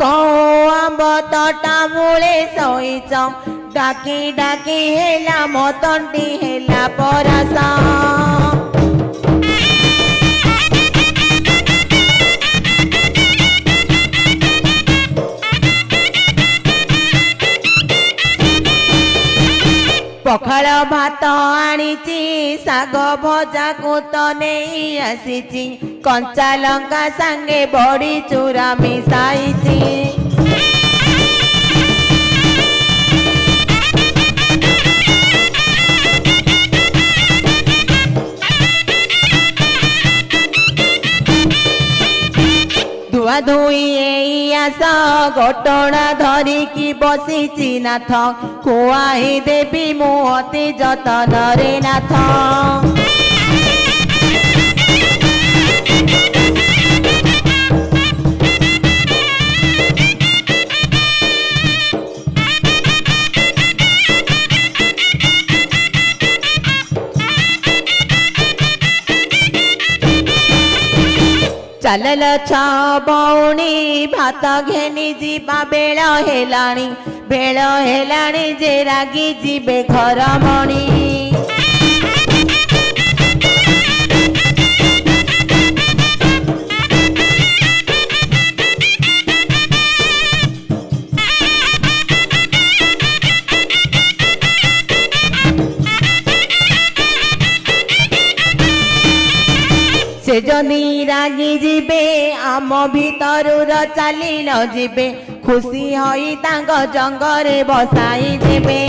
कौ आंब तोटा मूले शोइच डाकी डाकी हेला मो तंटी हेला परासा पखाल भात आनीची साग भजा को तो नहीं आसीची कंचा लंका सांगे बड़ी चूरा मिसाईची धुआ धुई आस घटना धरिकी बसीची नाथ खुआई देवी मु अति जतन रे नाथ चलल छ बौणी भात घेनी जीवा बेल हेलाणी जे रागी जीवे घर मणी से जदि रागी जीवे आम भितरुर चली न जीवे खुशी होई तांग जंगरे बसाई देबे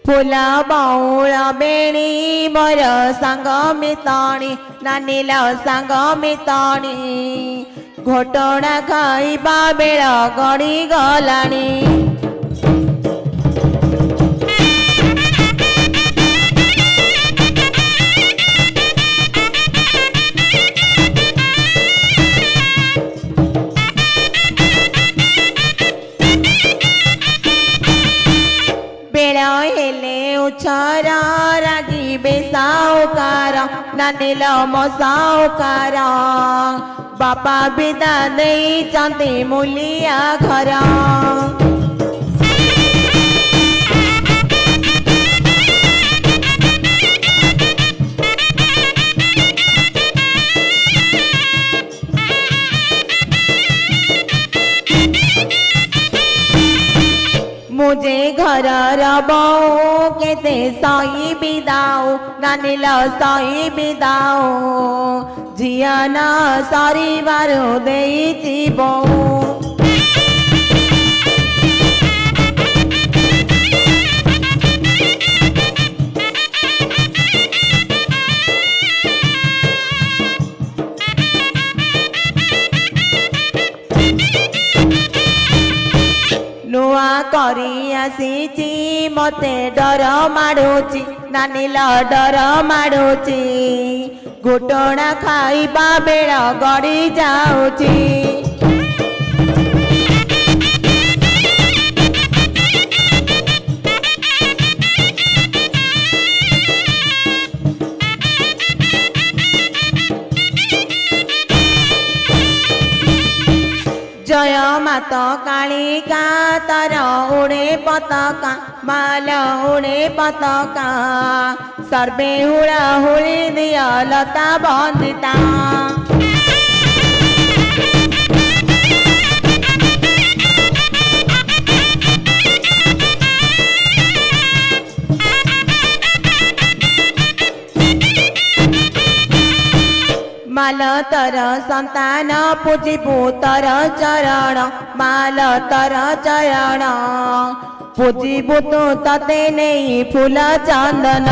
फूल बौल बेणी मोर सांग मितणी नानील सांग मितणी घोटणा खाइबा बेल गड़ी गलाणी उछर रागी बेसाउकार नानील मो साउकार बापा विदा नहीं चंदी मूलिया घर मुझे घर बो केते सही बिदाओ नानील सही बिदाओ झियान सरिबार देइछि बो नुआ करी आसीची मते डर माडुची नानील डर माडुची घोटणा खाइबा बेल गड़ी जाउची जय मात कालिका तर उड़े पताका माल उड़े पताका सर्वे हुड़ा हुड़ी दिया लता बंदिता माल तर संतान पूजिबू तर चरण माल तर चरण पूजिबू तू तते नहीं फूल चंदन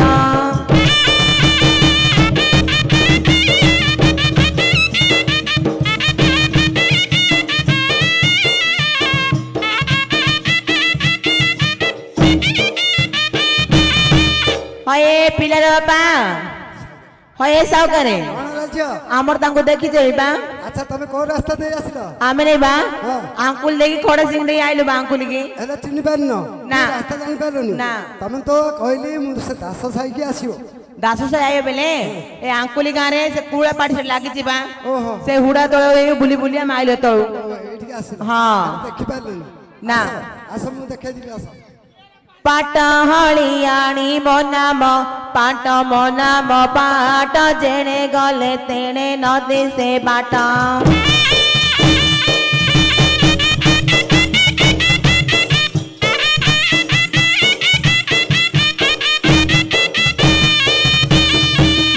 हये पिलर बापा हये साउकारे ଝିଅ ଆମର ତାଙ୍କୁ ଦେଖି ଯିବା। ଆଚ୍ଛା ତମେ କୋଉ ରାସ୍ତା ଦେଇ ଆସିଲ? ଆମେ ନେବା ହଁ। ଆଙ୍କୁଲ ଦେଇକି ଖଡା ସିଂ ଦେଇ ଆଇଲୁ ବା ଆଙ୍କୁଲ କି ହେଲେ ଚିହ୍ନି ପାରିନ? ନା। ରାସ୍ତା ଜାଣି ପାରିଲନି? ନା। ତମେ ତ କହିଲି ମୁଁ ସେ ଦାସ ସାହିକି ଆସିବ। ଦାସ ସାହି ଆଇବେ ବେଲେ ଏ ଆଙ୍କୁଲି ଗାଁରେ ସେ କୁଳା ପାଟି ସେ ଲାଗିଛି ବା ଓହୋ ସେ ହୁଡା ତଳ ବୁଲି ବୁଲି ଆମେ ଆଇଲୁ ତଳୁ। ଏଇଠିକି ଆସିଲ? ହଁ। ଦେଖି ପାରିଲନି? ନା। ଆସ ମୁଁ ଦେଖେଇଦେବି ଆସ। ପାଟ ହଳିଆଣି ମୋ ନାମ ପାଟ ମୋ ନାମ ପାଟ ଯେଣେ ଗଲେ ତେଣେ ନଦୀ ସେ ବାଟ।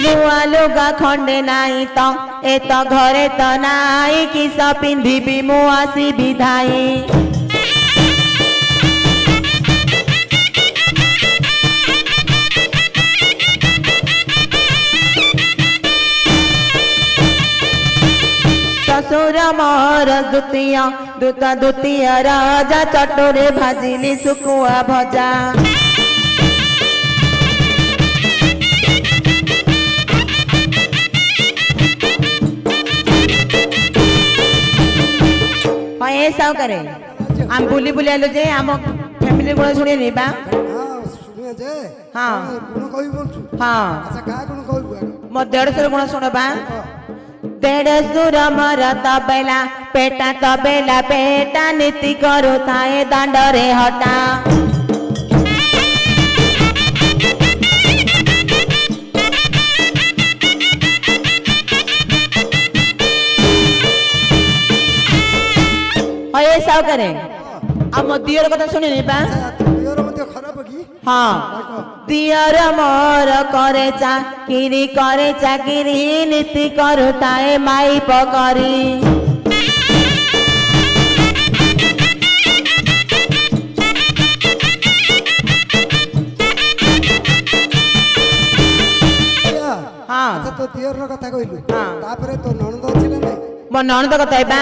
ନୂଆ ଲୁଗା ଖଣ୍ଡେ ନାଇଁ ତ ଏ ତ ଘରେ ତ ନାଇଁ କିସ ପିନ୍ଧିବି ମୁଁ ଆସିବି ଧାଇ। ଶ୍ୱଶୁର ମୋର ଦ୍ୱିତୀୟ ରାଜା ଚଟୁରେ ଭାଜିଲି ଶୁଖୁଆ ଭଜା। ହଁ ଏ ସାଉକାରେ ଆମେ ବୁଲି ବୁଲି ଆଇଲୁ ଯେ ଆମ ଫ୍ୟାମିଲି ଗୁଣ ଶୁଣିନି ବା। ଶୁଣିବା ଯେ ହଁ ଗୁଣ କହିବି ବୋଲଛୁ? ହଁ ଆଚ୍ଛା କାହା ଗୁଣ କହିବୁ? ମୋ ଦେଢଶୁର ଗୁଣ ଶୁଣ ବା। ଦେଢଶୁର ମୋର ତବେଲା ପେଟା ତବେଲା ପେଟା ନୀତି କରୁଥାଏ ଦାଣ୍ଡରେ ହଟା। ଏ ସାଉକାରେ ଆମ ଦିଅର କଥା ଶୁଣିନି ବା। ଦିଅର ମଧ୍ୟ ଖରାପ କି? ହଁ ଦିଅର ମୋର କରେ ଚାକିରି ନୀତି କରୁଥାଏ ମାଇପ କରି। ହଁ ତୋ ଦିଅର କଥା କହିଲୁ ହଁ। ତାପରେ ତୋ ନଣନ୍ଦ ଅଛି ନା ନାଇଁ? ମୋ ନଣନ୍ଦ କଥା ବା।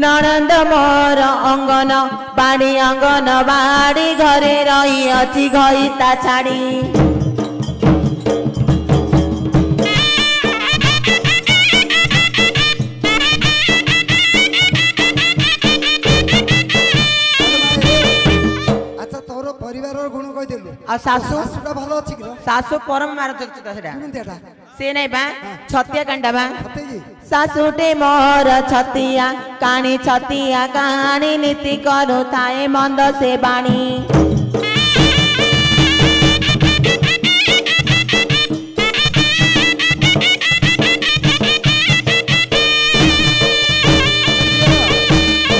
ନଣନ୍ଦ ମୋର ଅଙ୍ଗନ ବାଡ଼ି ଘରେ ରହିଅଛି ଘଇତା ଛାଡ଼ି। ଆଚ୍ଛା ତୋର ପରିବାରର ଗୁଣ କହିଦେଲୁ ଆଉ ଶାଶୁ ଶାଶୁଟା ଭଲ ଅଛି କି? ଶାଶୁ ପରମ ମାର ସେଟା କେମିତି ଏଟା? ସେ ନାଇଁ ବା ଛତିଆ କାଣ୍ଡା ବା। ସତେକି? ଶାଶୁଟେ ମୋର ଛତିଆ କାଣି ନୀତି କରୁଥାଏ ମନ୍ଦ ସେ ବାଣୀ।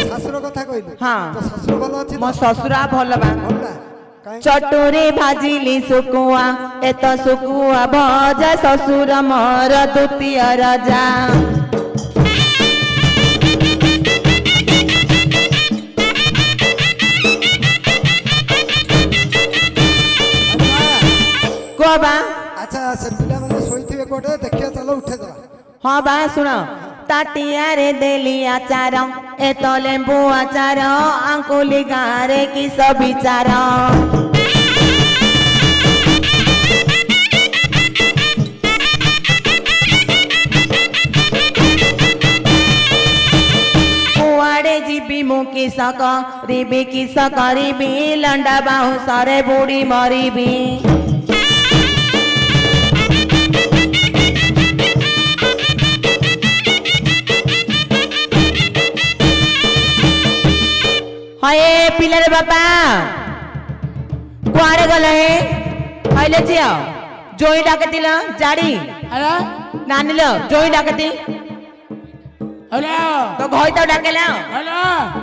ଶାଶୁର କଥା କହିଲୁ? ହଁ ତୋ ଶ୍ୱଶୁର ଭଲ ଅଛି? ମୋ ଶ୍ୱଶୁର ଭଲ ବା। ଚଟୁରେ ଭାଜିଲି ଶୁଖୁଆ ଏତ ଶୁଖୁଆ ଭଜା ଶ୍ୱଶୁର ମୋର ଦ୍ୱିତୀୟ ରାଜା। କୁହ ବା। ଆଚ୍ଛା ସେ ପିଲାମାନେ ଶୋଇଥିବେ କୋଉଟେ ଦେଖିବା ଚାଲ ଉଠେଇଦବା। ହଁ ବା ଶୁଣ ତାଟିଆରେ ଦେଲି ଆଚାର ଏତ ଲେମ୍ବୁ ଆଚାର ଆଙ୍କୁଲି ଗାଁରେ କିସ ବିଚାର। କୁଆଡ଼େ ଯିବି ମୁଁ କିସ କରିବି ଲଣ୍ଡା ବାଉଁଶରେ ବୁଡ଼ି ମରିବି। ହଏ ପିଲାରେ ବାପା କୁଆଡ଼େ ଗଲେ କହିଲେ ଝିଅ ଜୋଇଁ ଡାକିଥିଲ ଜାଡ଼ି ନାନିଲ ଜୋଇଁ ଡାକିତି ତ ଘଇତାው ଡାକେଲା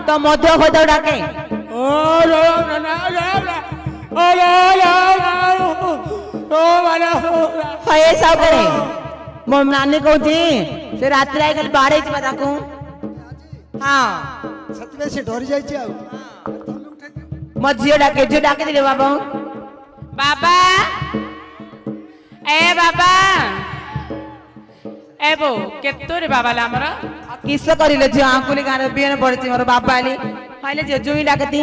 ତ ମଧ୍ୟ ଘଇତାଉ ଡାକେ। ହଏ ସାଉକାରେ ମୋ ନାନୀ କହୁଛି ସେ ରାତିରେ ଆଇକଲି ବାଡ଼େଇଛି ବା ତାକୁ। ହଁ ସେଥିପାଇଁ ସେ ଡରି ଯାଇଛି ଆଉ। ମୋ ଝିଅ ଡାକିଥିଲେ ବାବା। ବାବା ଏ ବାବା ଏ ବୋ କେତୋରେ ବାବା ଆମର କିସ କରିଲେ ଝିଅ ଆଙ୍କୁଲି ଗାଁରେ ବିହନ ପଡିଛି ମୋର ବାବା ଆଲି କହିଲେ ଝିଅ ଜୁଇଁ ଡାକତି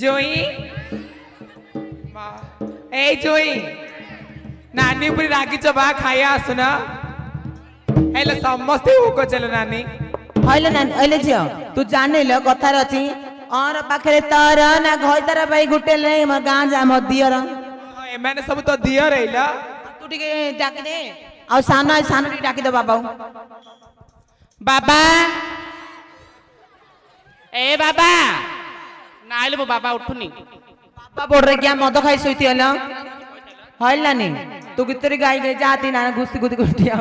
ଜୋଇଁ ଏଇ ଜୋଇଁ नानी पूरी रागिच बा खाया आसुन हेले समस्ते हुको चलो नानी हइले नानी हइले झियो तू जाने लो कथार अछि और पाखरे तर ना घइतार भाई गुटेल नै म गां जा म दियर एमाने सब तो दिया रहिला तू टिके डाके दे आ सानो सानो टिके डाके दे बाबा बाबा ए बाबा नाइले मो बाबा उठुनी बाबा बोल रे क्या मद खाई सोइती हला हइलानी तू कितरी गाई गई जाती ना गुस्ती गुदी गुटी आ